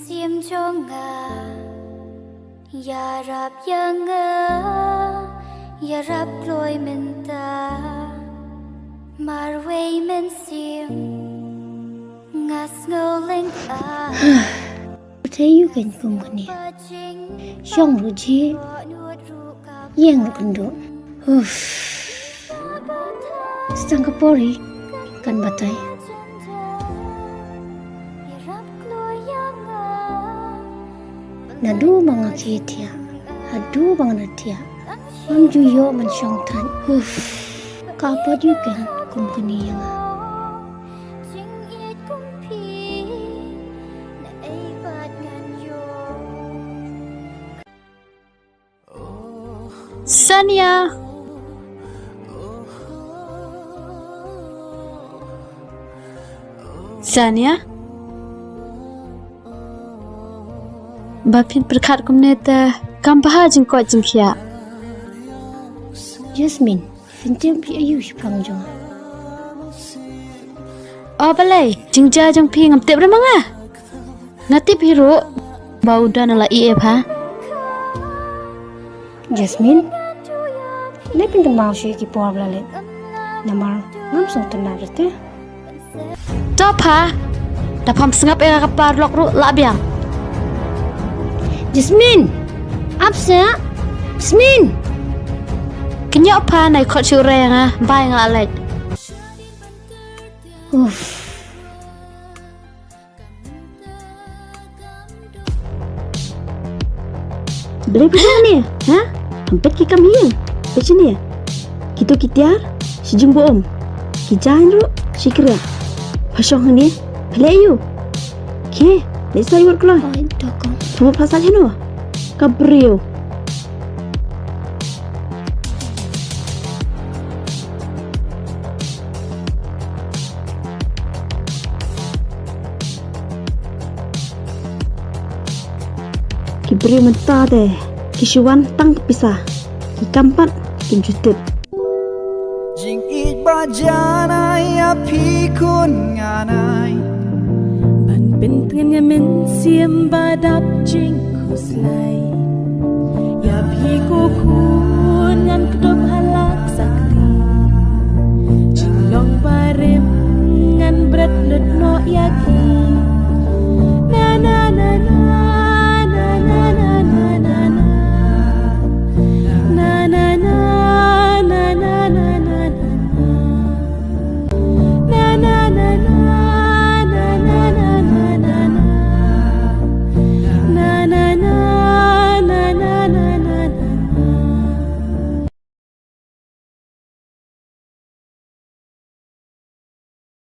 sim jonga ya rap yanga ya rap loi menta marway men sim ngas ngoleng a thấy yêu cảnh cùng cái này xong rồi chứ yang rồi kan do Singapore kan batai nadu mga kitia adu bang natia am juyo man syong tan kapa juga kum kini yang Sania Sania Bapin perkat kumneta kampaha jengkot jengkia Jasmine fintem pi ayu sipang jong Oh balai jengja jeng pi ngamtip remanga Natip hiro bau dan ala IF ha Jasmine ne pintu mau sih ki por blale namar ngam song tenar te Top ha Dapam sengap era kapar lok ru labiang Jasmine apsa Jasmine Kenya apa nai kot syure yang ah Bayang alat Beli pasal ni ha Hampir ki kam hiang Macam ni Kita kitiar Si jumbo om Ki jahan ru Si kira Pasang ni Beli ayu Ke Let's say what keluar ai dokong Kamu pasal heno Kabrio Kibri mentah deh Kisuan tang pisah Kikampat Kinjutip Jing it ba janai api kun nganai Ban bin pengen men siem badap jing kuslai